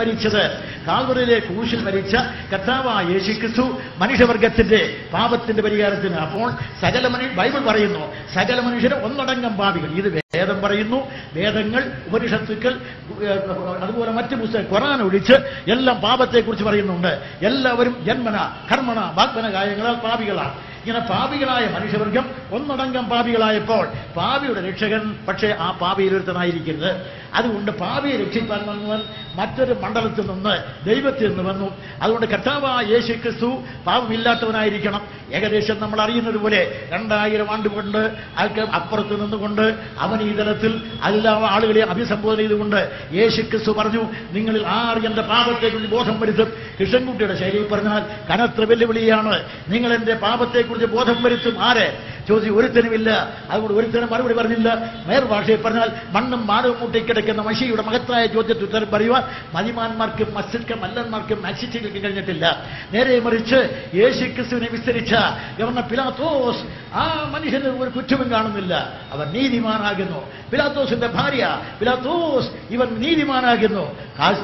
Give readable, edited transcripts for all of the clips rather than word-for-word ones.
മരിച്ചത്. കാൽവറിയിലെ ക്രൂശിൽ മരിച്ച കർത്താവായ യേശുക്രിസ്തു മനുഷ്യവർഗത്തിന്റെ പാപത്തിന്റെ പരിഹാരത്തിന്. അപ്പോൾ ബൈബിൾ പറയുന്നു സകല മനുഷ്യരും ഒന്നടങ്കം പാപികൾ. ഇത് വേദം പറയുന്നു. വേദങ്ങൾ, ഉപനിഷത്തുക്കൾ, അതുപോലെ മറ്റു പുസ്തകം, ഖുർആൻ ഒഴിച്ച് എല്ലാം പാപത്തെക്കുറിച്ച് പറയുന്നുണ്ട്. എല്ലാവരും ജന്മന കർമ്മണ വാഗ്മന കാര്യങ്ങളാൽ പാപികളാണ്. ഇങ്ങനെ പാപികളായ മനുഷ്യവർഗം ഒന്നടങ്കം പാപികളായപ്പോൾ പാപിയുടെ രക്ഷകൻ പക്ഷേ ആ പാപിയിലൊരുത്തനായിരിക്കരുത്. അതുകൊണ്ട് പാപിയെ രക്ഷിക്കാൻ വന്നവൻ മറ്റൊരു മണ്ഡലത്തിൽ നിന്ന് ദൈവത്തിൽ നിന്ന് വന്നു. അതുകൊണ്ട് കർത്താവായ യേശുക്രിസ്തു പാപമില്ലാത്തവനായിരിക്കണം. ഏകദേശം നമ്മൾ അറിയുന്നത് പോലെ 2000 ആണ്ടുകൊണ്ട് ആൾക്ക് അപ്പുറത്ത് നിന്നുകൊണ്ട് അവൻ ഈ തലത്തിൽ എല്ലാ ആളുകളെ അഭിസംബോധന ചെയ്തുകൊണ്ട് യേശുക്രിസ്തു പറഞ്ഞു, നിങ്ങളിൽ ആർ എന്റെ പാപത്തെക്കുറിച്ച് ബോധം വരുത്തും. കൃഷ്ണൻകുട്ടിയുടെ ശൈലിയിൽ പറഞ്ഞാൽ കനത്ത വെല്ലുവിളിയാണ്. നിങ്ങൾ എന്റെ പാപത്തെക്കുറിച്ച് ബോധം വരുത്തും. ആരെ ചോദിച്ചു? ഒരുത്തനുമില്ല. അതുകൊണ്ട് ഒരുത്തനും മറുപടി പറഞ്ഞില്ല. മേർഭാഷയിൽ പറഞ്ഞാൽ മണ്ണും മാനവും മുട്ടിക്കിടക്കുന്ന മഷിയുടെ മഹത്തായ ചോദ്യത്തിൽ ഉത്തരം പറയുവാൻ മതിമാന്മാർക്കും മല്ലന്മാർക്കും മാക്സിറ്റികൾക്കും കഴിഞ്ഞിട്ടില്ല. നേരെ മറിച്ച് യേശുക്രിസ്തുവിനെ വിസ്തരിച്ച ഗവർണർ പിലാത്തോസ് ആ മനുഷ്യന് ഒരു കുറ്റവും കാണുന്നില്ല. അവൻ നീതിമാനാകുന്നു. പിലാത്തോസിന്റെ ഭാര്യ പിലാത്തോസ് ഇവൻ നീതിമാനാകുന്നു.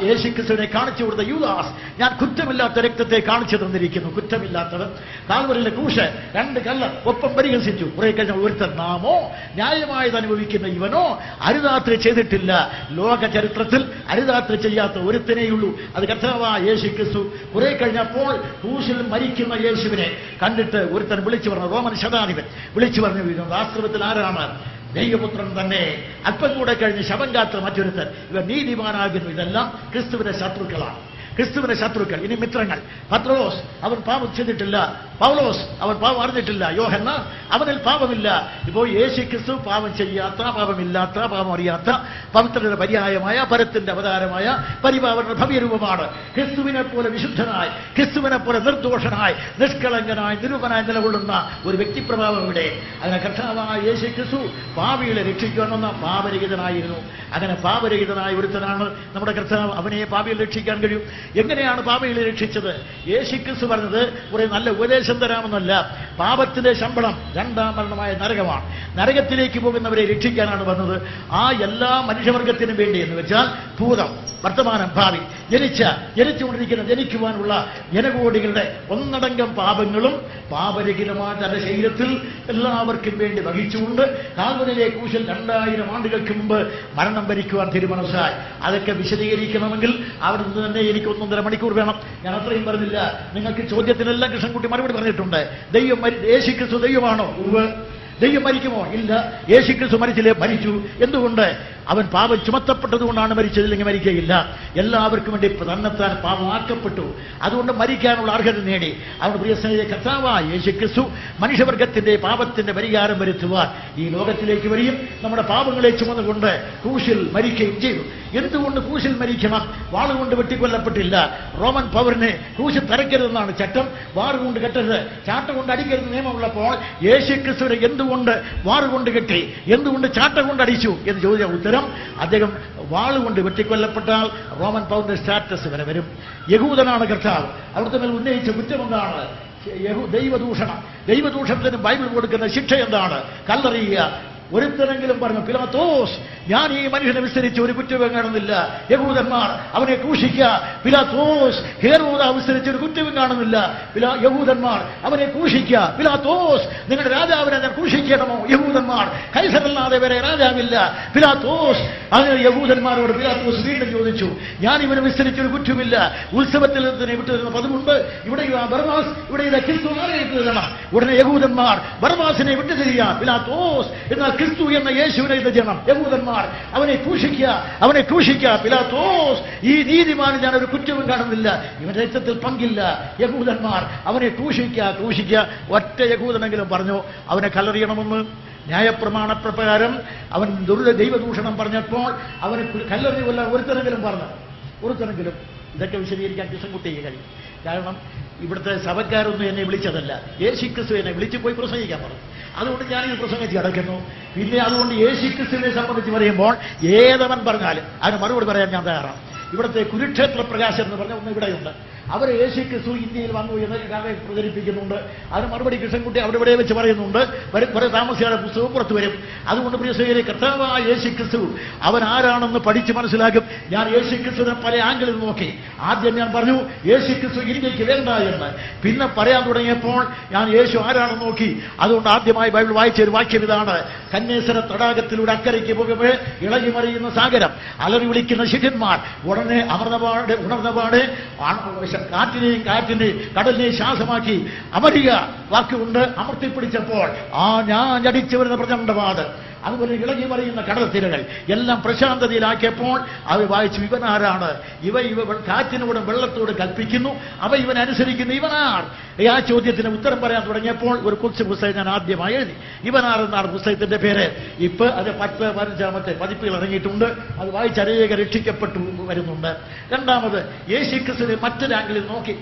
യേശുക്രിസ്തുവിനെ കാണിച്ചു കൊടുത്ത യൂദാസ് ഞാൻ കുറ്റമില്ലാത്ത രക്തത്തെ കാണിച്ചു തന്നിരിക്കുന്നു. കുറ്റമില്ലാത്തവൻ കാൽവറിയിലെ ക്രൂശ് 2 കള്ളർ ഒപ്പം പരിഹസിച്ചു. കുറെ കഴിഞ്ഞ ഒരുത്തൻ നാമോ ന്യായമായത് അനുഭവിക്കുന്ന ഇവനോ അരുതാത്ര ചെയ്തിട്ടില്ല. ലോക ചരിത്രത്തിൽ അരുതാത്ര ചെയ്യാത്ത ഒരുത്തനേയുള്ളൂ, അത് കർത്താവായ യേശുക്രിസ്തു. കുറെ കഴിഞ്ഞപ്പോൾ ക്രൂശിൽ മരിക്കുന്ന യേശുവിനെ കണ്ടിട്ട് ഒരുത്തൻ വിളിച്ചു പറഞ്ഞു, റോമൻ ശതാധിപൻ വിളിച്ചു പറഞ്ഞു, വാസ്തവത്തിൽ ആരാണ്? ദൈവപുത്രൻ തന്നെ. അല്പം കൂടെ കഴിഞ്ഞ് ശവം കാത്ത മറ്റൊരുത്തൻ ഇവർ നീതിമാനാകുന്നു. ഇതെല്ലാം ക്രിസ്തുവിന്റെ ശത്രുക്കളാണ്. ക്രിസ്തുവിന്റെ ശത്രുക്കൾ. ഇനി മിത്രങ്ങൾ. പത്രോസ് അവൻ പാപം ചെയ്തിട്ടില്ല. പൗലോസ് അവൻ പാപം അറിഞ്ഞിട്ടില്ല. യോഹന്നാൻ അവനിൽ പാപമില്ല. ഇപ്പോൾ യേശുക്രിസ്തു പാപം ചെയ്യാത്ത, പാപമില്ലാത്ത, പാപം അറിയാത്ത പവിത്രയുടെ പര്യായമായ പരത്തിന്റെ അവതാരമായ പരിപാവന ഭവ്യരൂപമാണ്. ക്രിസ്തുവിനെ പോലെ വിശുദ്ധനായി, ക്രിസ്തുവിനെ പോലെ നിർദോഷനായി, നിഷ്കളങ്കനായി, നിരൂപനായി നിലകൊള്ളുന്ന ഒരു വ്യക്തിപ്രഭാവം ഇവിടെ. അങ്ങനെ കർത്താവായ യേശുക്രിസ്തു പാപികളെ രക്ഷിക്കുവാൻ വന്ന പാപരഹിതനായിരുന്നു. അങ്ങനെ പാപരഹിതനായ ഒരുത്തനാണ് നമ്മുടെ കർത്താവ്. അവനെ പാപികളെ രക്ഷിക്കാൻ കഴിയും. എങ്ങനെയാണ് പാപികളെ രക്ഷിച്ചത്? യേശുക്രിസ്തു പറഞ്ഞത് കുറെ നല്ല ഉപദേശം തരാമെന്നല്ല. പാപത്തിന്റെ ശമ്പളം 2ാം മരണമായ നരകമാണ്. നരകത്തിലേക്ക് പോകുന്നവരെ രക്ഷിക്കാനാണ് വന്നത്. ആ എല്ലാ മനുഷ്യവർഗത്തിനും വേണ്ടി എന്ന് വെച്ചാൽ ഭൂതം, വർത്തമാനം, ഭാവി, ജനിച്ചുകൊണ്ടിരിക്കുന്ന ജനിക്കുവാനുള്ള ജനകോടികളുടെ ഒന്നടങ്കം പാപങ്ങളും പാപരഹിതമായ തന്റെ ശരീരത്തിൽ എല്ലാവർക്കും വേണ്ടി വഹിച്ചുകൊണ്ട് കാൽവരിയിലെ ക്രൂശിൽ 2000 ആണ്ടുകൾക്ക് മുമ്പ് മരണം ഭരിക്കുവാൻ തീരുമാനിച്ചാൽ അതൊക്കെ വിശദീകരിക്കണമെങ്കിൽ അവിടെ നിന്ന് തന്നെ എനിക്ക് 1.5 മണിക്കൂർ വേണം. ഞാൻ അത്രയും പറഞ്ഞില്ല. നിങ്ങൾക്ക് ചോദ്യത്തിനെല്ലാം കൃഷ്ണൻകുട്ടി മറുപടി പറഞ്ഞിട്ടുണ്ട്. യേശുക്രിസ്തു ദൈവമാണോ? ദൈവം മരിക്കുമോ? ഇല്ല. യേശുക്രിസ്തു മരിച്ചില്ലേ? മരിച്ചു. എന്തുകൊണ്ട്? അവൻ പാപം ചുമത്തപ്പെട്ടതുകൊണ്ടാണ് മരിച്ചതില്ലെങ്കിൽ മരിക്കുകയില്ല. എല്ലാവർക്കും വേണ്ടി തന്നെത്താൻ പാപമാക്കപ്പെട്ടു. അതുകൊണ്ട് മരിക്കാനുള്ള അർഹത നേടി. അവരുടെ പ്രിയ സ്നേഹിതരെ, കർത്താവായ യേശുക്രിസ്തു മനുഷ്യവർഗത്തിന്റെ പാപത്തിന്റെ പരിഹാരം വരുത്തുവാൻ ഈ ലോകത്തിലേക്ക് വരികയും നമ്മുടെ പാപങ്ങളെ ചുമന്നുകൊണ്ട് ക്രൂശിൽ മരിക്കുകയും ചെയ്തു. എന്തുകൊണ്ട് ക്രൂശിൽ മരിക്കണം? വാളുകൊണ്ട് വെട്ടിക്കൊല്ലപ്പെട്ടില്ല. റോമൻ പൗരനെ ക്രൂശിൽ തറയ്ക്കരുതെന്നാണ് ചട്ടം. വാറുകൊണ്ട് കെട്ടരുത്, ചാട്ട കൊണ്ട് അടിക്കരുത് നിയമമുള്ളപ്പോൾ യേശുക്രിസ്തുവിനെ എന്തുകൊണ്ട് വാറുകൊണ്ട് കെട്ടി, എന്തുകൊണ്ട് ചാട്ട കൊണ്ട് അടിച്ചു എന്ന് ചോദിച്ച ഉത്തരം, അദ്ദേഹം വാളുകൊണ്ട് വെട്ടിക്കൊല്ലപ്പെട്ടാൽ റോമൻ പൗരന്റെ സ്റ്റാറ്റസ് വരെ വരും. യഹൂദനാണ് കർത്താവ്. അവിടുത്തെ മേൽ ഉന്നയിച്ച കുറ്റം എന്താണ്? ദൈവദൂഷണത്തിന് ബൈബിൾ കൊടുക്കുന്ന ശിക്ഷ എന്താണ്? കല്ലെറിയുക. ഒരുത്തരെങ്കിലും പറഞ്ഞു, പിലാത്തോസ് ഞാൻ ഈ മനുഷ്യനെ വിസ്തരിച്ച് ഒരു കുറ്റവും കാണുന്നില്ല. യഹൂദന്മാർ അവനെ ക്രൂശിക്കുക. പിലാത്തോസ് ഹേരോദ വിസ്തരിച്ച് ഒരു കുറ്റവും കാണുന്നില്ല. യഹൂദന്മാർ അവനെ ക്രൂശിക്കുക. പിലാത്തോസ് നിങ്ങളുടെ രാജാവിനെ ഞാൻ ക്രൂശിക്കണമോ? യഹൂദന്മാർ കൈസറല്ലാതെ വരെ രാജാവില്ല. പിലാത്തോസ് അങ്ങനെ യഹൂദന്മാരോട് പിലാത്തോസ് വീണ്ടും ചോദിച്ചു, ഞാൻ ഇവനെ വിസ്തരിച്ചൊരു കുറ്റമില്ല. ഉത്സവത്തിൽ തന്നെ വിട്ടുതരുന്ന പതിവുണ്ട്. ഇവിടെ ബർബാസ്, ഇവിടെ ക്രിസ്തു തരണം. ഉടനെ യഹൂദന്മാർ ബർബാസിനെ വിട്ടുതരിക. പിലാത്തോസ് എന്നാൽ ക്രിസ്തു എന്ന യേശുവിനെ ജനം യഹൂദന്മാർ അവനെ ക്രൂശിക്കുക. പിലാത്തോസ് ഈ നീതിമാന് ഞാൻ ഒരു കുറ്റവും കാണുന്നില്ല. ഇവന്റെ രക്തത്തിൽ പങ്കില്ല. യഹൂദന്മാർ അവനെ ക്രൂശിക്കുക. ഒറ്റ യഹൂദനെങ്കിലും പറഞ്ഞു അവനെ കല്ലെറിയണമെന്ന്. ന്യായപ്രമാണ പ്രകാരം അവൻ ദൈവദൂഷണം പറഞ്ഞപ്പോൾ അവന് കല്ലെറിയുമല്ല ഒരുത്തനെങ്കിലും പറഞ്ഞു. ഒരുത്തനെങ്കിലും ഇതൊക്കെ വിശദീകരിക്കാൻ കൃഷ്ണൻകുട്ടിക്ക് കഴിയും. കാരണം ഇവിടുത്തെ സഭക്കാരൊന്നും എന്നെ വിളിച്ചതല്ല. യേശുക്രിസ്തു എന്നെ വിളിച്ചു പോയി പ്രസംഗിക്കാൻ പറഞ്ഞു. അതുകൊണ്ട് ഞാനിത് പ്രസംഗിച്ച് കിടക്കുന്നു. പിന്നെ അതുകൊണ്ട് യേശുക്രിസ്തുവിനെ സംബന്ധിച്ച് പറയുമ്പോൾ ഏതവൻ പറഞ്ഞാലും അതിന് മറുപടി പറയാൻ ഞാൻ തയ്യാറാണ്. ഇവിടുത്തെ കുരുക്ഷേത്ര പ്രകാശം എന്ന് പറഞ്ഞ ഒന്ന് ഇവിടെയുണ്ട്. അവർ യേശു ക്രിസ്തു ഇന്ത്യയിൽ വന്നു എന്ന് കഥ പ്രചരിപ്പിക്കുന്നുണ്ട്. അതിന് മറുപടി കൃഷ്ണൻകുട്ടി അവിടെ ഇവിടെ വെച്ച് പറയുന്നുണ്ട്. കുറെ താമസിയാതെ പുസ്തകം പുറത്തു വരും. അതുകൊണ്ട് പ്രിയ സഹോദരരെ, കർത്താവായ യേശു ക്രിസ്തു അവൻ ആരാണെന്ന് പഠിച്ച് മനസ്സിലാക്കും. ഞാൻ യേശു ക്രിസ്തുവിനെ പല ആംഗിളിൽ നോക്കി. ആദ്യം ഞാൻ പറഞ്ഞു യേശു ക്രിസ്തു ഇന്ത്യക്ക് വേണ്ട എന്ന്. പിന്നെ പറയാൻ തുടങ്ങിയപ്പോൾ ഞാൻ യേശു ആരാണെന്ന് നോക്കി. അതുകൊണ്ട് ആദ്യമായി ബൈബിൾ വായിച്ച ഒരു വാക്യം ഇതാണ്: കന്യാസര തടാകത്തിലൂടെ അക്കരയ്ക്ക് പോകുമ്പോൾ ഇളകി മറിയുന്ന സാഗരം, അലറി വിളിക്കുന്ന ശിഷ്യന്മാർ, ഉടനെ ഉണർന്നപാട് കാറ്റിനെയും കടലിനെയും ശ്വാസമാക്കി അമരിക വാക്കുകൊണ്ട് അമർത്തിപ്പിടിച്ചപ്പോൾ ഞാൻ അടിച്ചു വരുന്ന പ്രചണ്ഡപാട്, അതുപോലെ ഇളകി മറിയുന്ന കടൽത്തിരകൾ എല്ലാം പ്രശാന്തതയിലാക്കിയപ്പോൾ അവർ വായിച്ചു, ഇവനാരാണ്? ഇവ കാറ്റിനോടും വെള്ളത്തോട് കൽപ്പിക്കുന്നു, അവ ഇവനനുസരിക്കുന്നു, ഇവനാർ? ആ ചോദ്യത്തിന് ഉത്തരം പറയാൻ തുടങ്ങിയപ്പോൾ ഒരു കൊച്ചു പുസ്തകം ഞാൻ ആദ്യമായി എഴുതി. ഇവനാർ എന്നാണ് പുസ്തകത്തിന്റെ പേര്. ഇപ്പൊ അത് 10-15 പതിപ്പുകൾ ഇറങ്ങിയിട്ടുണ്ട്. അത് വായിച്ച് അനേക രക്ഷിക്കപ്പെട്ടു വരുന്നുണ്ട്. രണ്ടാമത്, യേശുക്രിസ്തുവിനെ മറ്റൊരു ആംഗിളിൽ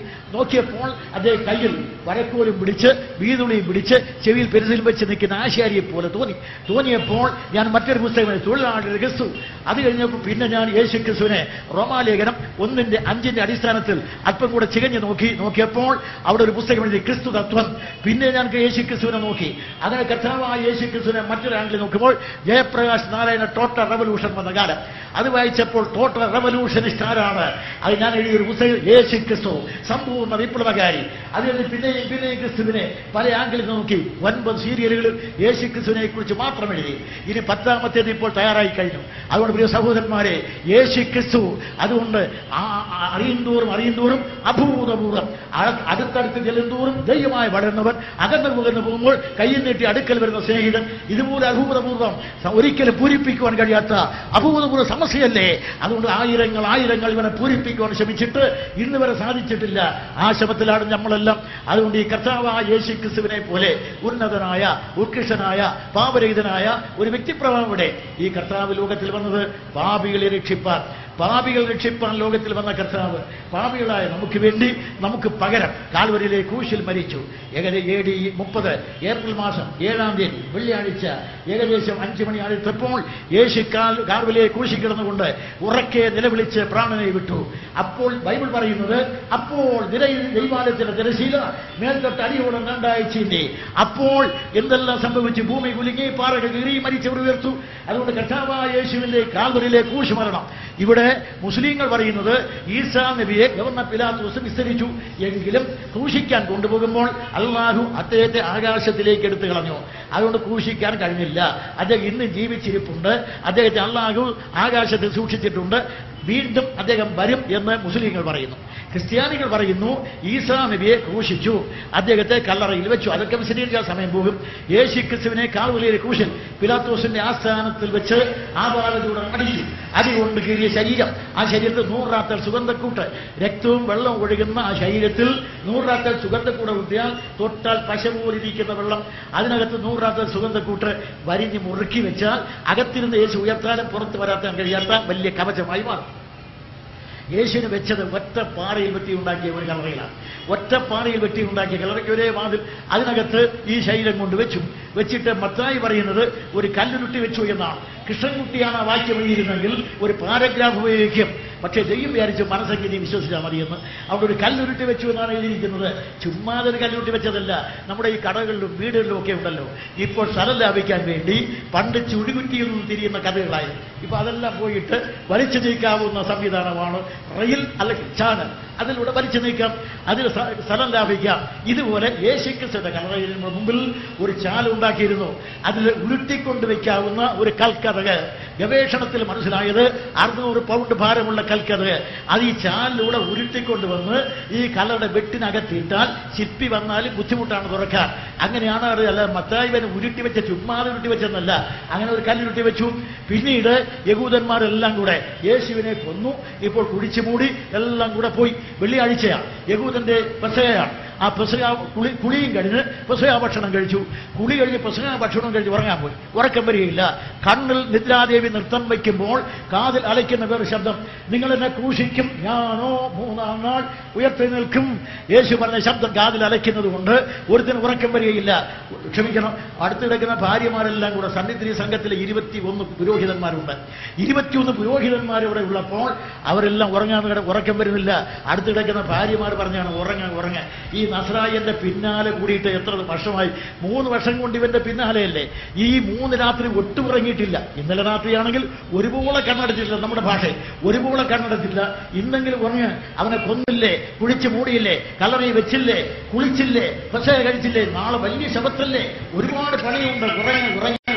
നോക്കിയപ്പോൾ അദ്ദേഹം കയ്യിൽ വരക്കോലും പിടിച്ച് വീതുളിയും പിടിച്ച് ചെവിയിൽ പെരുസിൽ വെച്ച് നിൽക്കുന്ന ആശാരിയെ പോലെ തോന്നിയപ്പോൾ ഞാൻ മറ്റൊരു പുസ്തകം തൊഴിലാളിയുടെ ക്രിസ്തു. അത് കഴിഞ്ഞപ്പോൾ പിന്നെ ഞാൻ യേശു ക്രിസ്തുവിനെ റോമാലേഖനം 1:5 അടിസ്ഥാനത്തിൽ അല്പം കൂടെ ചികഞ്ഞു നോക്കിയപ്പോൾ അവിടെ ഒരു പുസ്തകം എഴുതി, ക്രിസ്തു തത്വം. പിന്നെ ഞാൻ യേശു ക്രിസ്തുവിനെ നോക്കി. അങ്ങനെ കർത്താവായ യേശു ക്രിസ്തുവിനെ മറ്റൊരു ആംഗിളിൽ നോക്കുമ്പോൾ ജയപ്രകാശ് നാരായണ ടോട്ടൽ റെവല്യൂഷൻ വന്ന കാലം. അത് വായിച്ചപ്പോൾ ടോട്ടൽ റെവല്യൂഷനിസ്റ്റ് ആരാണ്? അത് ഞാൻ എഴുതിയൊരു പുസ്തകം യേശു ക്രിസ്തു സമ്പൂർണ്ണ വിപ്ലവകാരി. അത് കഴിഞ്ഞ് പിന്നെയും ക്രിസ്തുവിനെ പല ആംഗിളിൽ നോക്കി 9 സീരിയലുകളിൽ യേശു ക്രിസ്തുവിനെ കുറിച്ച് മാത്രം എഴുതി. ഇനി 10ാമത്തേത് ഇപ്പോൾ തയ്യാറായി കഴിഞ്ഞു. അതുകൊണ്ട് പ്രിയ സഹോദരന്മാരെ, യേശു ക്രിസ്തു അതുകൊണ്ട് അറിയുന്തോറും അഭൂതപൂർവ്വം അടുത്തടുത്ത് ചെല്ലുന്തോറും ദൈവമായി വളരുന്നവൻ, അകന്നു പോകുമ്പോൾ കയ്യിൽ നീട്ടി അടുക്കൽ വരുന്ന സ്നേഹിതൻ, ഇതുപോലെ അഭൂതപൂർവ്വം ഒരിക്കലും പൂരിപ്പിക്കുവാൻ കഴിയാത്ത അഭൂതപൂർവ്വ സമസ്യയല്ലേ. അതുകൊണ്ട് ആയിരങ്ങൾ ഇവനെ പൂരിപ്പിക്കുവാൻ ശ്രമിച്ചിട്ട് ഇന്ന് വരെ സാധിച്ചിട്ടില്ല. ആ ശ്രമത്തിലാണ് നമ്മളെല്ലാം. അതുകൊണ്ട് ഈ കർത്താവായ യേശു ക്രിസ്തുവിനെ പോലെ ഉന്നതനായ, ഉത്കൃഷ്ടനായ, പാപരഹിതനായ ഒരു വ്യക്തിപ്രഭാവം ഇവിടെ ഈ കർത്താവ് ലോകത്തിൽ വന്നത് പാപികളെ രക്ഷിപ്പാൻ ലോകത്തിൽ വന്ന കർത്താവ് പാപികളായ നമുക്ക് വേണ്ടി, നമുക്ക് പകരം കാൽവരിയിലെ ക്രൂശിൽ മരിച്ചു. AD 30 ഏപ്രിൽ മാസം 7-ാം തീയതി വെള്ളിയാഴ്ച ഏകദേശം 5 മണി അടുത്തപ്പോൾ യേശു കാൽവരിയിലെ ക്രൂശിൽ കിടന്നുകൊണ്ട് ഉറക്കെ നിലവിളിച്ച് പ്രാണനെ വിട്ടു. അപ്പോൾ ബൈബിൾ പറയുന്നത്, അപ്പോൾ ദൈവാലയത്തിന്റെ തിരശീല മേൽത്തൊട്ട് അടിയോടെ 2 ആഴ്ചയില്ലേ. അപ്പോൾ എന്തെല്ലാം സംഭവിച്ചു? ഭൂമി കുലുങ്ങി, പാറകൾ കീറി, മരിച്ചവർ ഉയർത്തു. അതുകൊണ്ട് കർത്താവായ യേശുവിന്റെ കാൽവരിയിലെ ക്രൂശ് മരണം. ഇവിടെ മുസ്ലിങ്ങൾ പറയുന്നത് ഈസാ നബിയെ ഗവർണർ പിലാത്തോസ് വിസ്തരിച്ചു എങ്കിലും ക്രൂശിക്കാൻ കൊണ്ടുപോകുമ്പോൾ അല്ലാഹു അദ്ദേഹത്തെ ആകാശത്തിലേക്ക് എടുത്തു കളഞ്ഞു. അതുകൊണ്ട് ക്രൂശിക്കാൻ കഴിഞ്ഞില്ല. അദ്ദേഹം ഇന്ന് ജീവിച്ചിരിപ്പുണ്ട്. അദ്ദേഹത്തെ അല്ലാഹു ആകാശത്തിൽ സൂക്ഷിച്ചിട്ടുണ്ട്. വീണ്ടും അദ്ദേഹം വരും എന്ന് മുസ്ലിങ്ങൾ പറയുന്നു. ക്രിസ്ത്യാനികൾ പറയുന്നു ഈസാ നബിയെ ക്രൂശിച്ചു, അദ്ദേഹത്തെ കല്ലറയിൽ വെച്ചു. അതൊക്കെ വിശദീകരിക്കാൻ സമയം പോകും. യേശു ക്രിസ്തുവിനെ കാൽവരിയിലെ ക്രൂശിൽ പിലാത്തോസിന്റെ ആസ്ഥാനത്തിൽ വെച്ച് ആപാദത്തോടെ അടിച്ചു. അടികൊണ്ട് കീറിയ ശരീരം, ആ ശരീരത്തിൽ 100 റാത്തൽ സുഗന്ധക്കൂട്ട്, രക്തവും വെള്ളവും ഒഴുകുന്ന ആ ശരീരത്തിൽ 100 റാത്തൽ സുഗന്ധക്കൂട് കുത്തിയാൽ തൊട്ടാൽ പശ പോലിരിക്കുന്ന വെള്ളം, അതിനകത്ത് 100 റാത്തൽ സുഗന്ധക്കൂട്ട് വരിഞ്ഞ് മുറുക്കി വെച്ചാൽ അകത്തിരുന്ന് യേശു ഉയർത്താനും പുറത്ത് വരാത്താൻ കഴിയാത്ത വലിയ കവചമായി മാറും. യേശുവിന് വെച്ചത് ഒറ്റ പാറയിൽ വെട്ടി ഉണ്ടാക്കിയ ഒരു കല്ലറയിലാണ്. ഒറ്റ പാറയിൽ വെട്ടി ഉണ്ടാക്കിയ കല്ലറയ്ക്ക് ഒരേ വാതിൽ, അതിനകത്ത് ഈ ശരീരം കൊണ്ട് വെച്ചിട്ട് മത്തായി പറയുന്നത് ഒരു കല്ലുരുട്ടി വെച്ചു എന്നാണ്. കൃഷ്ണൻകുട്ടിയാണ് ആ വാക്യം എഴുതിയിരുന്നെങ്കിൽ ഒരു പാരഗ്രാഫ് ഉപയോഗിക്കും. പക്ഷേ ദൈവം വിചാരിച്ച് മനസ്സെങ്കിലും വിശ്വസിച്ചാൽ മതിയെന്ന് അവിടെ ഒരു കല്ലുരുട്ടി വെച്ചു എന്നാണ് എഴുതിയിരിക്കുന്നത്. ചുമ്മാതൊരു കല്ലുരുട്ടി വെച്ചതല്ല. നമ്മുടെ ഈ കടകളിലും വീടുകളിലും ഒക്കെ ഉണ്ടല്ലോ ഇപ്പോൾ സ്ഥലം ലാഭിക്കാൻ വേണ്ടി പണ്ട് ചുടികുറ്റിയിൽ നിന്ന് തിരിയുന്ന കഥകളായിരുന്നു. ഇപ്പൊ അതെല്ലാം പോയിട്ട് വലിച്ചു നീക്കാവുന്ന സംവിധാനമാണ് റെയിൽ അല്ലെങ്കിൽ ചാനൽ. അതിലൂടെ വലിച്ചു നീക്കാം, അതിൽ സ്ഥലം ലാഭിക്കാം. ഇതുപോലെ യേശുക്രിസ്തുവിന്റെ കല്ലറയുടെ മുമ്പിൽ ഒരു ചാലുണ്ടാക്കിയിരുന്നു. അതിൽ ഉരുട്ടിക്കൊണ്ട് വയ്ക്കാവുന്ന ഒരു കൽക്കഥക്. ഗവേഷണത്തിൽ മനസ്സിലായത് 600 പൗണ്ട് ഭാരമുള്ള കൽക്കഥക്. അത് ഈ ചാലിലൂടെ ഉരുട്ടിക്കൊണ്ടുവന്ന് ഈ കല്ലറയുടെ വെട്ടിനകത്തിട്ടാൽ ശില്പി വന്നാലും ബുദ്ധിമുട്ടാണ് തുറക്കാൻ. അങ്ങനെയാണ് അത്. അല്ല മത്തായിവന് ഉരുട്ടി വെച്ച, ചുമ്മാതെ ഉരുട്ടി വെച്ചെന്നല്ല, അങ്ങനെ ഒരു കല്ലുരുട്ടി വെച്ചു. പിന്നീട് യഹൂദന്മാരെല്ലാം കൂടെ യേശുവിനെ കൊന്നു. ഇപ്പോൾ കുടിച്ചു മൂടി എല്ലാം കൂടെ പോയി. വെള്ളിയാഴ്ചയാണ്, യഹൂദന്റെ പെസഹയാണ്. ആ കുളിയും കഴിഞ്ഞ് പെസഹ ഭക്ഷണം കഴിച്ചു. കുളി കഴിഞ്ഞ് പെസഹ ഭക്ഷണം കഴിച്ച് ഉറങ്ങാൻ പോയി. ഉറക്കം വരികയില്ല. കണ്ണിൽ നിദ്രാദേവി നൃത്തം വയ്ക്കുമ്പോൾ കാതിൽ അലയ്ക്കുന്ന വേറെ ശബ്ദം, നിങ്ങൾ എന്നെ ക്രൂശിക്കും, ഞാനോ മൂന്നാം നാൾ ഉയർത്തെഴുന്നേൽക്കും. യേശു പറഞ്ഞ ശബ്ദം കാതിൽ അലയ്ക്കുന്നത് കൊണ്ട് ഒരുത്തിന് ഉറക്കം വരികയില്ല. ക്ഷമിക്കണം, അടുത്ത് കിടക്കുന്ന ഭാര്യമാരെല്ലാം കൂടെ സന്നിധി സംഘത്തിലെ 21 പുരോഹിതന്മാരുണ്ട്. 21 പുരോഹിതന്മാർ ഇവിടെ ഉള്ളപ്പോൾ അവരെല്ലാം ഉറക്കം വരുന്നില്ല. അടുത്ത് കിടക്കുന്ന ഭാര്യമാർ പറഞ്ഞാണ് ഉറങ്ങ. ഈ നസ്രായന്റെ പിന്നാലെ കൂടിയിട്ട് എത്ര വർഷമായി? 3 വർഷം കൊണ്ട് ഇവന്റെ പിന്നാലെയല്ലേ. ഈ 3 രാത്രി ഒട്ടും ഉറങ്ങിയിട്ടില്ല. ഇന്നലെ രാത്രിയാണെങ്കിൽ ഒരുപോലെ കണ്ണടച്ചിട്ടില്ല. നമ്മുടെ ഭാഷ ഒരുപോലെ കണ്ണടച്ചില്ല. ഇന്നെങ്കിലും ഉറങ്ങ്. അവനെ കൊന്നില്ലേ, കുഴിച്ച് മൂടിയില്ലേ, കല്ലറയിൽ വെച്ചില്ലേ, കുളിച്ചില്ലേ, പെസഹ കഴിച്ചില്ലേ, നാളെ വലിയ ശബത്തല്ലേ, ഒരുപാട് പണിയുണ്ട്.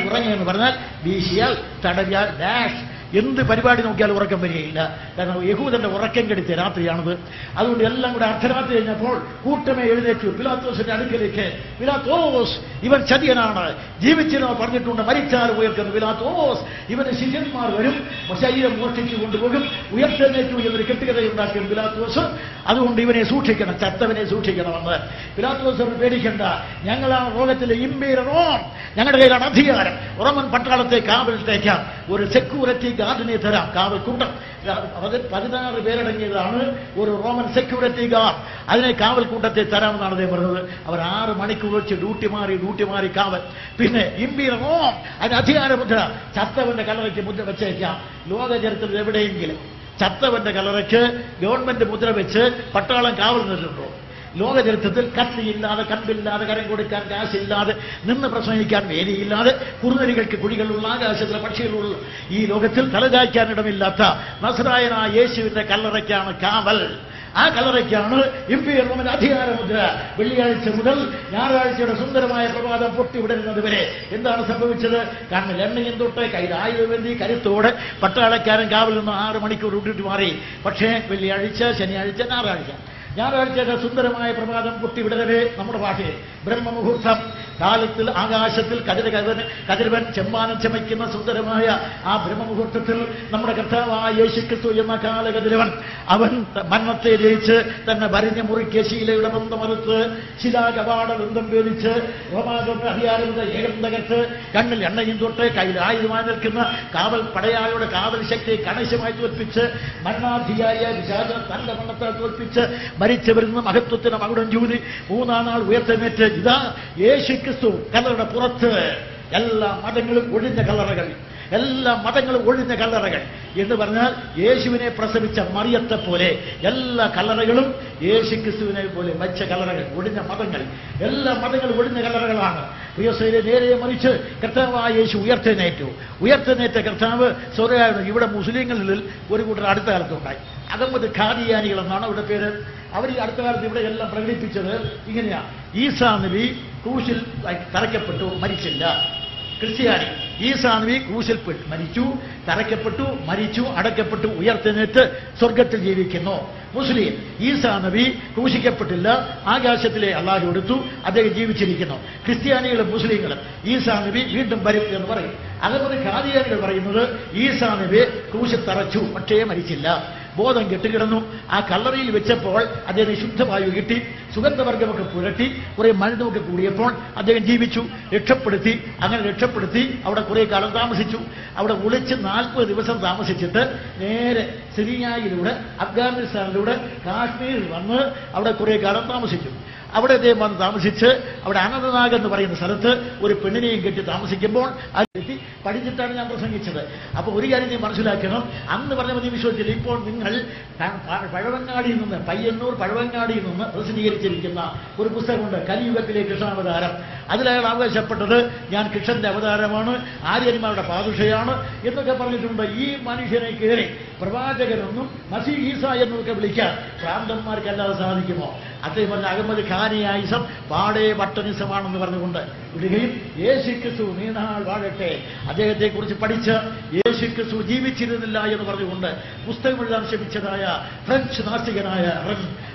ഉറങ്ങി എന്ന് പറഞ്ഞാൽ വീശിയാൽ തടവിയാൽ ഡാഷ് എന്ത് പരിപാടി നോക്കിയാൽ ഉറക്കം വരികയില്ല. കാരണം യഹൂദന്റെ ഉറക്കം കെടുത്തിയ രാത്രിയാണത്. അതുകൊണ്ട് എല്ലാം കൂടെ അർദ്ധരാത്രി കഴിഞ്ഞപ്പോൾ കൂട്ടമേ എഴുന്നേറ്റു പിലാത്തോസിന്റെ അടുക്കലേക്ക്. പിലാത്തോസ്, ഇവൻ ചതിയനാണ്, ജീവിച്ചിരുന്നവർ പറഞ്ഞിട്ടുണ്ട്, മരിച്ചാൽ ഉയർത്തുന്നു. പിലാത്തോസ്, ഇവന് ശിഷ്യന്മാർ വരും, ശരീരം മോഷ്ടിച്ചു കൊണ്ടുപോകും, ഉയർത്തെഴുന്നേറ്റു എന്നൊരു കെട്ടുകഥയുണ്ടാക്കിയ പിലാത്തോസ്. അതുകൊണ്ട് ഇവനെ സൂക്ഷിക്കണം, ചത്തവനെ സൂക്ഷിക്കണമെന്ന്. പിലാത്തോസ് പേടിക്കണ്ട, ഞങ്ങളാണ് ലോകത്തിലെ ഇമ്പീരിയൽ റോം, ഞങ്ങളുടെ കയ്യിലാണ് അധികാരം. റോമൻ പട്ടാളത്തെ കാവലിട്ടേക്കാം, ഒരു സെക്യൂരിറ്റി ഗാർഡിനെ തരാം, കാവൽ കൂട്ടം. 16 പേരടങ്ങിയതാണ് ഒരു റോമൻ സെക്യൂരിറ്റി ഗാർഡ്. അതിനെ കാവൽ കൂട്ടത്തെ തരാമെന്നാണ് അദ്ദേഹം പറഞ്ഞത്. അവർ 6 മണിക്കൂർ വെച്ച് ഡ്യൂട്ടി മാറി കാവൽ. പിന്നെ ഇമ്പീരിയൽ റോം, അതിന് അധികാരമുദ്ര. ചത്തവന്റെ കല്ലറയ്ക്ക് മുദ്ര വെച്ചേക്കാം. ലോക ചരിത്രത്തിൽ എവിടെയെങ്കിലും ചത്തവന്റെ കല്ലറയ്ക്ക് ഗവൺമെന്റ് മുദ്ര വെച്ച് പട്ടാളം കാവൽ നിന്നിട്ടുണ്ടോ? ലോക ചരിത്രത്തിൽ കത്തിയില്ലാതെ, കമ്പില്ലാതെ, കരം കൊടുക്കാൻ കാശില്ലാതെ, നിന്ന് പ്രസംഗിക്കാൻ വേദിയില്ലാതെ, കുറുനരികൾക്ക് കുഴികളുള്ള, ആകാശത്തിലെ പക്ഷികളുള്ള ഈ ലോകത്തിൽ തലചായ്ക്കാനിടമില്ലാത്ത നസ്രായനായ യേശുവിന്റെ കല്ലറയ്ക്കാണ് കാവൽ. ആ കല്ലറയ്ക്കാണ് ഇമ്പീരിയൽ റോമിന്റെ അധികാരമുദ്ര. വെള്ളിയാഴ്ച മുതൽ ഞായറാഴ്ചയുടെ സുന്ദരമായ പ്രഭാതം പൊട്ടിവിടരുന്നത് വരെ എന്താണ് സംഭവിച്ചത്? കണ്ണിൽ എണ്ണയും തൊട്ട് കയ്യിൽ ആയുധബന്ധി കരുത്തോടെ പട്ടാളക്കാരൻ കാവൽ നിന്ന് 6 മണിക്കൂർ ഇട്ടിട്ട് മാറി. പക്ഷേ വെള്ളിയാഴ്ച, ശനിയാഴ്ച, ഞായറാഴ്ചയുടെ സുന്ദരമായ പ്രഭാതം പൊട്ടിവിടരവേ നമ്മുടെ ഭാഷയിൽ ബ്രഹ്മമുഹൂർത്തം. കാലത്തിൽ ആകാശത്തിൽ കതിരവൻ ചെമ്മാനം ചമയ്ക്കുന്ന സുന്ദരമായ ആ ബ്രഹ്മമുഹൂർത്തത്തിൽ നമ്മുടെ കർത്താവായ യേശുക്രിസ്തു എന്ന കാലകതിരവൻ അവൻ മരണത്തെ ജയിച്ച് തന്നെ വരിഞ്ഞ മുറിക്ക് ശീലയുടെ ബന്ധമറുത്ത് ശിലാകപാട ബന്ധം വേദിച്ച് റോമാകളുടെ അധികാരമുള്ള ഏകം തകർത്ത് കണ്ണിൽ എണ്ണയും തൊട്ട് കയ്യിൽ ആയുധമായി നിൽക്കുന്ന കാവൽ പടയാളിയുടെ കാവൽ ശക്തിയെ കണശമായി തോൽപ്പിച്ച് മരണാധികാരിയായ വിശാചന തന്റെ മരണത്താൽ തോൽപ്പിച്ച് മരിച്ചവരിൽ നിന്ന് മഹത്വത്തിന് മകുടം ചൂതി 3-ാം നാൾ ഉയർത്തെഴുന്നേറ്റ് ഇതാ യേശുക്രിസ്തു കല്ലറയുടെ പുറത്ത്. എല്ലാ മതങ്ങളും ഒഴിഞ്ഞ കല്ലറകൾ, എല്ലാ മതങ്ങളും ഒഴിഞ്ഞ കല്ലറകൾ എന്ന് പറഞ്ഞാൽ യേശുവിനെ പ്രസവിച്ച മറിയത്തെ പോലെ എല്ലാ കല്ലറകളും യേശുക്രിസ്തുവിനെ പോലെ വെച്ച കല്ലറകൾ, ഒഴിഞ്ഞ മതങ്ങൾ, എല്ലാ മതങ്ങളും ഒഴിഞ്ഞ കല്ലറകളാണ്. പ്രിയസേരെ നേരെ മറിച്ച് കർത്താവായ യേശു ഉയർത്തെഴുന്നേറ്റ കർത്താവ് സ്വർഗ്ഗാരോഹണം. ഇവിടെ മുസ്ലിങ്ങളിൽ ഒരു കൂട്ടർ അടുത്ത കാലത്തുണ്ടായി. അഹമ്മദ് ഖാദിയാനികൾ എന്നാണ് അവരുടെ പേര്. അവർ ഈ അടുത്ത കാലത്ത് ഇവിടെ എല്ലാം പ്രകടിപ്പിച്ചത് ഇങ്ങനെയാ: ഈസാ നബി ക്രൂശിൽ തറയ്ക്കപ്പെട്ടു, മരിച്ചില്ല. ക്രിസ്ത്യാനി ഈസാ നബി ക്രൂശിൽ മരിച്ചു, തറയ്ക്കപ്പെട്ടു, മരിച്ചു, അടക്കപ്പെട്ടു, ഉയർത്തെഴുന്നേറ്റ് സ്വർഗത്തിൽ ജീവിക്കുന്നു. മുസ്ലിം ഈസാ നബി ക്രൂശിക്കപ്പെട്ടില്ല, ആകാശത്തിലെ അല്ലാഹു എടുത്തു, അദ്ദേഹം ജീവിച്ചിരിക്കുന്നു. ക്രിസ്ത്യാനികളും മുസ്ലിങ്ങളും ഈസാ നബി വീണ്ടും വരും എന്ന് പറയും. അതുപോലെ ഖാദിയാനികൾ പറയുന്നത് ഈസാ നബി ക്രൂശിൽ തറച്ചു, പക്ഷേ മരിച്ചില്ല, ബോധം കെട്ടുകിടന്നു. ആ കല്ലറയിൽ വെച്ചപ്പോൾ അദ്ദേഹം ശുദ്ധവായു കിട്ടി, സുഗന്ധവർഗമൊക്കെ പുരട്ടി, കുറെ മരുന്നൊക്കെ കൂടിയപ്പോൾ അദ്ദേഹം ജീവിച്ചു, രക്ഷപ്പെടുത്തി. അങ്ങനെ രക്ഷപ്പെടുത്തി അവിടെ കുറെ കാലം താമസിച്ചു. അവിടെ ഒളിച്ച് 40 ദിവസം താമസിച്ചിട്ട് നേരെ സിറിയയിലൂടെ അഫ്ഗാനിസ്ഥാനിലൂടെ കാശ്മീരിൽ വന്ന് അവിടെ കുറെ കാലം താമസിച്ചു. അവിടെ അദ്ദേഹം വന്ന് താമസിച്ച് അവിടെ അനന്തനാഗ് എന്ന് പറയുന്ന സ്ഥലത്ത് ഒരു പെണ്ണിനെയും കെട്ടി താമസിക്കുമ്പോൾ അത് കെട്ടി പഠിച്ചിട്ടാണ് ഞാൻ പ്രസംഗിച്ചത്. അപ്പോൾ ഒരു കാര്യം നീ മനസ്സിലാക്കണം, അന്ന് പറഞ്ഞ നീ വിശ്വസിച്ചില്ല. ഇപ്പോൾ നിങ്ങൾ പഴവങ്ങാടിയിൽ നിന്ന്, പയ്യന്നൂർ പഴവങ്ങാടിയിൽ നിന്ന് പ്രസിദ്ധീകരിച്ചിരിക്കുന്ന ഒരു പുസ്തകമുണ്ട്, കലിയുഗത്തിലെ കൃഷ്ണാവതാരം. അതിലയാൾ അവകാശപ്പെട്ടത് ഞാൻ കൃഷ്ണന്റെ അവതാരമാണ്, ആര്യന്മാരുടെ പാദുഷയാണ് എന്നൊക്കെ പറഞ്ഞിട്ടുണ്ട്. ഈ മനുഷ്യനെ കയറി പ്രവാചകനെന്നും മസീഹ് ഈസ എന്നൊക്കെ വിളിക്കാൻ ഭ്രാന്തന്മാർക്കല്ലാതെ സാധിക്കുമോ? അദ്ദേഹം പറഞ്ഞ അഹമ്മദ് ഖാനിയായിസം പാടേ വട്ടനിസമാണെന്ന് പറഞ്ഞുകൊണ്ട് വിടുകയും യേശുക്രിസ്തു നീണാൾ വാഴട്ടെ, അദ്ദേഹത്തെക്കുറിച്ച് പഠിച്ച് യേശുക്രിസ്തു ജീവിച്ചിരുന്നില്ല എന്ന് പറഞ്ഞുകൊണ്ട് പുസ്തകം എഴുതാൻ ശ്രമിച്ചതായ ഫ്രഞ്ച് നാസ്തികനായ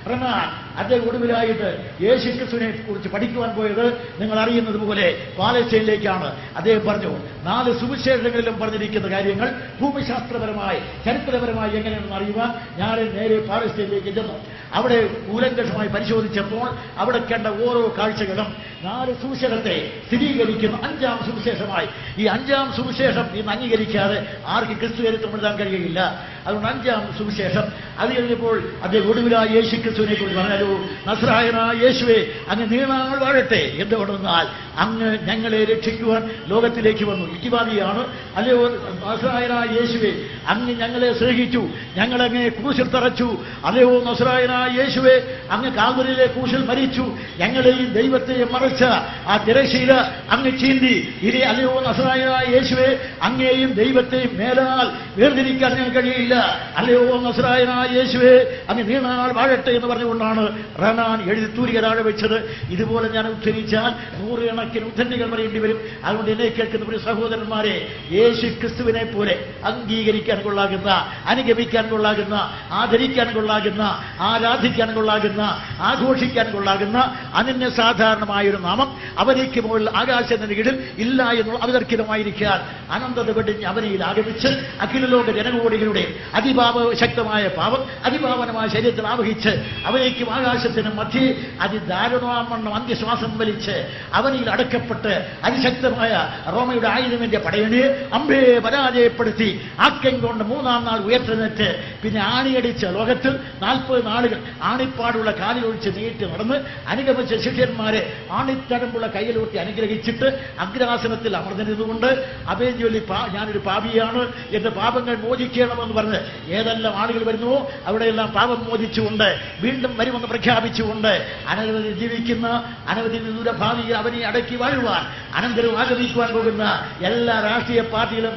റനാൻ അദ്ദേഹം ഒടുവിലായിട്ട് യേശുക്രിസ്തുവിനെ കുറിച്ച് പഠിക്കുവാൻ പോയത് നിങ്ങൾ അറിയുന്നത് പോലെ പാലസ്തീനിലേക്കാണ്. അദ്ദേഹം പറഞ്ഞു 4 സുവിശേഷങ്ങളിലും പറഞ്ഞിരിക്കുന്ന കാര്യങ്ങൾ ഭൂമിശാസ്ത്രപരമായി ചരിത്രപരമായി എങ്ങനെയാണെന്ന് അറിയുവാൻ ഞാൻ നേരെ പാലസ്തീനിലേക്ക് ചെന്നു. അവിടെ കൂലങ്കഷമായി പരിശോധിച്ചപ്പോൾ അവിടെ കണ്ട ഓരോ കാഴ്ചകളും 4 സുവിശേഷത്തെ സ്ഥിരീകരിക്കുന്ന 5-ാം സുവിശേഷമായി. ഈ 5-ാം സുവിശേഷം ഇന്ന് അംഗീകരിക്കാതെ ആർക്ക് ക്രിസ്തു ചരിത്രം എഴുതാൻ കഴിയുകയില്ല. അതുകൊണ്ട് 5-ാം സുവിശേഷം അത് കഴിഞ്ഞപ്പോൾ അദ്ദേഹം ഒടുവിലായ യേശു ക്രിസ്തുവിനെ കുറിച്ച് പറഞ്ഞാലോ, നസ്രായനായ യേശുവേ അങ്ങ് നീണാൾ വാഴട്ടെ. എന്തുകൊണ്ടെന്നാൽ അങ്ങ് ഞങ്ങളെ രക്ഷിക്കുവാൻ ലോകത്തിലേക്ക് വന്നു. യുക്തിവാദിയാണ്. അല്ലയോ നസ്രായനായ യേശുവേ അങ്ങ് ഞങ്ങളെ സ്നേഹിച്ചു, ഞങ്ങളങ്ങെ ക്രൂശിൽ തറച്ചു. അല്ലയോ നസ്രായനായ യേശുവേ അങ്ങ് കാൽവരിയിലെ ക്രൂശിൽ മരിച്ചു, ഞങ്ങളെയും ദൈവത്തെയും മറച്ച ആ തിരശ്ശീല അങ്ങ് ചീന്തി. ഇനി അല്ലയോ നസ്രായനായ യേശുവേ അങ്ങയെയും ദൈവത്തെയും മേലാൽ വേർതിരിക്കാൻ ഞങ്ങൾക്ക് കഴിയില്ല. അല്ലയോ നസ്രായനായ യേശുവേ അങ്ങ് നീണാൾ വാഴട്ടെ എന്ന് പറഞ്ഞുകൊണ്ടാണ് റനാൻ എഴുതി തൂരിക താഴെ വെച്ചത്. ഇതുപോലെ ഞാൻ ഉദ്ധരിച്ചാൽ 100 കണക്കിന് ഉദ്ധരണികൾ പറയേണ്ടി വരും. അതുകൊണ്ട് എന്നെ കേൾക്കുന്ന ഒരു സഹോദരന്മാരെ, യേശു ക്രിസ്തുവിനെ പോലെ അംഗീകരിക്കാൻ കൊള്ളാകുന്ന, അനുഗമിക്കാൻ കൊള്ളാകുന്ന, ആദരിക്കാൻ കൊള്ളാകുന്ന, ആരാധിക്കാൻ കൊള്ളാകുന്ന, ആഘോഷിക്കാൻ കൊള്ളാകുന്ന അനന്യ സാധാരണമായൊരു നാമം അവനേക്ക് മുകളിൽ ആകാശത്തിന് കീഴിൽ ഇല്ല എന്നുള്ള അവതർക്കിതമായിരിക്കാൻ അനന്തത വെടിഞ്ഞ് അവനയിൽ ആഗമിച്ച് അഖിലലോക ജനകോടികളുടെ അതിശക്തമായ പാപം അതിപാവനമായ ശരീരത്തിൽ ആവഹിച്ച് അവനേക്കും ആകാശത്തിന് മധ്യേ അതിദാരുണമാവണ്ണം അന്ത്യശ്വാസം വലിച്ച് അവനിൽ അടക്കപ്പെട്ട് അതിശക്തമായ റോമയുടെ ആയുധമെന്റെ പടയണിയെ അമ്പയെ പരാജയപ്പെടുത്തി ആക്കം കൊണ്ട് 3-ാം നാൾ ഉയർത്തുന്നിട്ട് പിന്നെ ആണിയടിച്ച ലോകത്തിൽ 40 നാളുകൾ ആണിപ്പാടുള്ള കാലിലൊഴിച്ച് നീട്ടി നടന്ന് അനുഗമിച്ച ശിഷ്യന്മാരെ ആണിത്തടമ്പുള്ള കയ്യിലൂട്ടി അനുഗ്രഹിച്ചിട്ട് അഗ്രാസനത്തിൽ അമർന്നിരുന്നുകൊണ്ട് അഭയം ചൊല്ലി ഞാനൊരു പാപിയാണ്, എന്റെ പാപങ്ങൾ മോചിക്കണമെന്ന് പറഞ്ഞ് ഏതെല്ലാം ആളുകൾ വരുന്നുവോ അവിടെയെല്ലാം പാപം മോചിച്ചുകൊണ്ട് വീണ്ടും വരുമെന്ന് പ്രഖ്യാപിച്ചുകൊണ്ട് അനവധി ജീവിക്കുന്ന അനവധി ദൂരഭാവിയിൽ അവനെ അടക്കി വാഴുവാൻ അനന്തരം ആഗ്രഹിക്കുവാൻ പോകുന്ന എല്ലാ രാഷ്ട്രീയ പാർട്ടികളും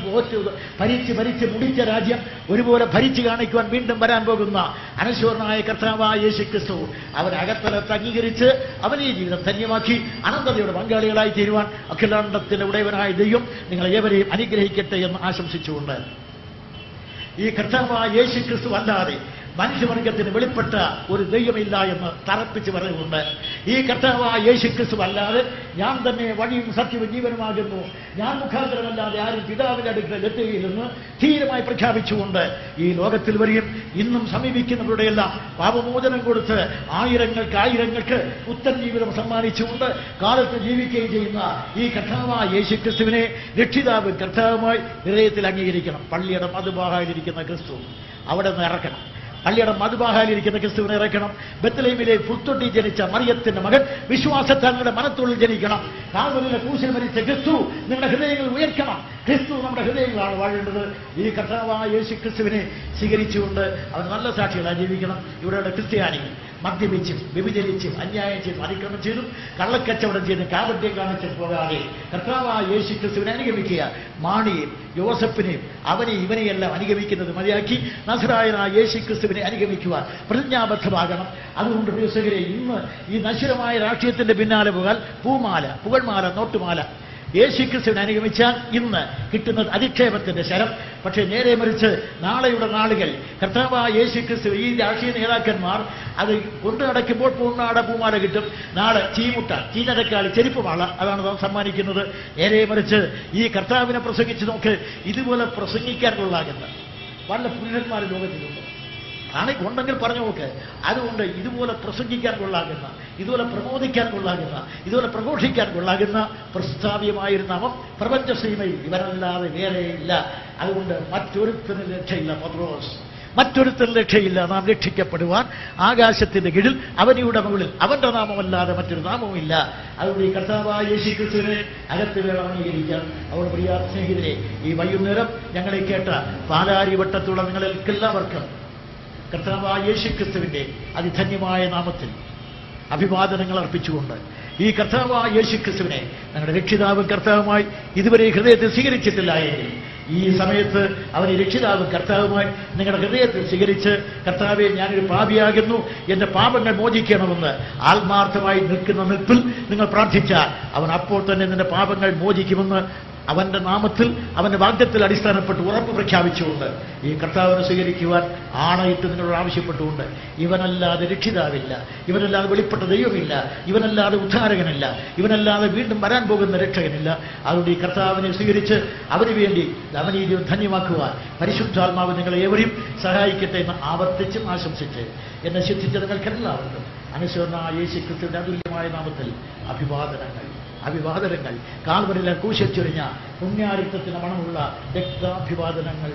ഭരിച്ച് മുടിച്ച രാജ്യം ഒരുപോലെ ഭരിച്ചു കാണിക്കുവാൻ വീണ്ടും വരാൻ പോകുന്ന അനശ്വരനായ കർത്താവായ യേശു ക്രിസ്തു അവരകത്തലത്ത് അംഗീകരിച്ച് അവനെ ജീവിതം ധന്യമാക്കി അനന്തതയുടെ പങ്കാളികളായി തീരുവാൻ അഖിലാണ്ടത്തിന്റെ ഉടയവനായ ദൈവം നിങ്ങളെ ഏവരെയും അനുഗ്രഹിക്കട്ടെ എന്ന് ആശംസിച്ചുകൊണ്ട് ഈ കർത്താവായ യേശു ക്രിസ്തു അല്ലാതെ മനുഷ്യവർഗത്തിന് വെളിപ്പെട്ട ഒരു ദൈവമില്ല എന്ന് തറപ്പിച്ച് പറയുന്നുണ്ട്. ഈ കർത്താവായ യേശു ക്രിസ്തു അല്ലാതെ ഞാൻ തന്നെ വഴിയും സത്യവും ജീവനുമാകുന്നു, ഞാൻ മുഖാന്തരമല്ലാതെ ആരും പിതാവിന്റെ അടുക്കൽ എത്തുകയില്ലെന്ന് ധീരമായി പ്രഖ്യാപിച്ചുകൊണ്ട് ഈ ലോകത്തിൽ വരികയും ഇന്നും സമീപിക്കുന്നവരുടെ എല്ലാം പാപമോചനം കൊടുത്ത് ആയിരങ്ങൾക്ക് ഉത്തരം ജീവിതം സമ്മാനിച്ചുകൊണ്ട് കാലത്ത് ജീവിക്കുകയും ചെയ്യുന്ന ഈ കർത്താവായ യേശു ക്രിസ്തുവിനെ രക്ഷിതാവ് കർത്താവുമായി ഹൃദയത്തിൽ അംഗീകരിക്കണം. പള്ളിയുടെ മധുബാഹായിലിരിക്കുന്ന ക്രിസ്തു അവിടെ നിന്ന് ഇറക്കണം. പള്ളിയുടെ മധുബാഹാലിരിക്കുന്ന ക്രിസ്തുവിനെ ഇറക്കണം. ബത്ലഹേമിലെ പുൽത്തൊട്ടി ജനിച്ച മറിയത്തിന്റെ മകൻ വിശ്വാസത്താൽ നിങ്ങളുടെ മനത്തുള്ളിൽ ജനിക്കണം. കാൽവരിയിലെ ക്രൂശിൽ മരിച്ച ക്രിസ്തു നിങ്ങളുടെ ഹൃദയങ്ങൾ ഉയർക്കണം. ക്രിസ്തു നമ്മുടെ ഹൃദയങ്ങളാണ് വാഴേണ്ടത്. ഈ കർത്താവായ യേശു ക്രിസ്തുവിനെ സ്വീകരിച്ചുകൊണ്ട് അവർ നല്ല സാക്ഷികളായി ജീവിക്കണം. ഇവിടെയുള്ള ക്രിസ്ത്യാനികൾ മദ്യപിച്ചും വ്യഭിചരിച്ചും അന്യായം ചെയ്തും അതിക്രമം ചെയ്തും കള്ളക്കച്ചവടം ചെയ്തും കാപട്യം കാണിച്ചു പോകാതെ കർത്താവായ യേശു ക്രിസ്തുവിനെ അനുഗമിക്കുക. മാണിയെയും യോസഫിനെയും അവനെയും ഇവനെയെല്ലാം അനുഗമിക്കുന്നത് മതിയാക്കി നസ്രായനായ യേശു ക്രിസ്തുവിനെ അനുഗമിക്കുവാൻ പ്രതിജ്ഞാബദ്ധമാകണം. അതുകൊണ്ട് പ്രിയസഹോദരരെ, ഇന്ന് ഈ നശ്വരമായ രാഷ്ട്രീയത്തിന്റെ പിന്നാലെ പോകാൻ പൂമാല, പുകഴ്മാല, നോട്ടുമാല യേശു ക്രിസ്തുവിനെ അനുഗമിച്ചാൽ ഇന്ന് കിട്ടുന്നത് അധിക്ഷേപത്തിന്റെ ശരം. പക്ഷേ നേരെ മറിച്ച് നാളെയുടെ നാളുകൾ കർത്താവായ യേശു ക്രിസ്തു ഈ രാഷ്ട്രീയ നേതാക്കന്മാർ അത് കൊണ്ടു നടക്കുമ്പോൾ പൂമാല കിട്ടും. നാളെ ചീമുട്ട, ചീനരക്കാളി, ചെരുപ്പുമാള അതാണ് സമ്മാനിക്കുന്നത്. നേരെ മറിച്ച് ഈ കർത്താവിനെ പ്രസംഗിച്ച് നോക്ക്, ഇതുപോലെ പ്രസംഗിക്കാൻ കൊള്ളാകുന്ന പല പുരുഷന്മാർ ലോകത്തിലുണ്ട്. ഉണ്ടെങ്കിൽ പറഞ്ഞു നോക്ക്. അതുകൊണ്ട് ഇതുപോലെ പ്രസംഗിക്കാൻ കൊള്ളാകുന്ന, ഇതുപോലെ പ്രബോധിക്കാൻ കൊള്ളാകുന്ന, ഇതുപോലെ പ്രഘോഷിക്കാൻ കൊള്ളാകുന്ന പ്രസ്താവ്യമായൊരു നാമം പ്രപഞ്ചസീമയിൽ ഇവരല്ലാതെ വേറെയില്ല. അതുകൊണ്ട് മറ്റൊരുത്തിന് രക്ഷയില്ല. പത്രോസ്, മറ്റൊരുത്തരും രക്ഷയില്ല. നാം രക്ഷിക്കപ്പെടുവാൻ ആകാശത്തിന്റെ കീഴിൽ അവനിയുടെ മുകളിൽ അവന്റെ നാമമല്ലാതെ മറ്റൊരു നാമവുമില്ല. അതുകൊണ്ട് ഈ കർത്താവായ യേശു ക്രിസ്തുവിനെ അകത്ത് വേണം അംഗീകരിക്കാൻ. അവരുടെ പ്രിയ സ്നേഹിതരെ, ഈ വൈകുന്നേരം ഞങ്ങളെ കേട്ട പാലാരിവട്ടത്തുള്ള നിങ്ങളെല്ലാവർക്കും കർത്താവായ യേശു ക്രിസ്തുവിന്റെ അതിധന്യമായ നാമത്തിൽ അഭിവാദനങ്ങൾ അർപ്പിച്ചുകൊണ്ട് ഈ കർത്താവായ യേശു ക്രിസ്തുവിനെ ഞങ്ങളുടെ രക്ഷിതാവും കർത്താവുമായി ഇതുവരെ ഹൃദയത്തിൽ സ്വീകരിച്ചിട്ടില്ല എങ്കിൽ ഈ സമയത്ത് അവനെ രക്ഷിതാവും കർത്താവുമായി നിങ്ങളുടെ ഹൃദയത്തിൽ സ്വീകരിച്ച് കർത്താവെ ഞാനൊരു പാപിയാകുന്നു, എന്റെ പാപങ്ങൾ മോചിക്കണമെന്ന് ആത്മാർത്ഥമായി നിൽക്കുന്ന നിൽപ്പിൽ നിങ്ങൾ പ്രാർത്ഥിച്ചാൽ അവൻ അപ്പോൾ തന്നെ നിന്റെ പാപങ്ങൾ മോചിക്കുമെന്ന് അവന്റെ നാമത്തിൽ, അവന്റെ വാഗ്ദത്തിൽ അടിസ്ഥാനപ്പെട്ട് ഉറപ്പ് പ്രഖ്യാപിച്ചുകൊണ്ട് ഈ കർത്താവിനെ സ്വീകരിക്കുവാൻ ആണയിട്ട് നിങ്ങളോട് ആവശ്യപ്പെട്ടുകൊണ്ട്, ഇവനല്ലാതെ രക്ഷിതാവില്ല, ഇവനല്ലാതെ വെളിപ്പെട്ട ദൈവമില്ല, ഇവനല്ലാതെ ഉദ്ധാരകനില്ല, ഇവനല്ലാതെ വീണ്ടും വരാൻ പോകുന്ന രക്ഷകനില്ല. അതുകൊണ്ട് ഈ കർത്താവിനെ സ്വീകരിച്ച് അവന് വേണ്ടി അവനെ ധന്യമാക്കുവാൻ പരിശുദ്ധാത്മാവ് നിങ്ങളെ ഏവരെയും സഹായിക്കട്ടെ എന്ന് ആവർത്തിച്ചും ആശംസിച്ച് എന്നെ ശ്രദ്ധിച്ച നിങ്ങൾക്കെല്ലാവർക്കും അനുസരണമായ യേശുക്രിസ്തുവിന്റെ അതുല്യമായ നാമത്തിൽ അഭിവാദനങ്ങൾ. കാൽവരിയിലെ ക്രൂശിൽ ചൊരിഞ്ഞ പുണ്യാരിത്വത്തിന് മണമുള്ള രക്താഭിവാദനങ്ങൾ.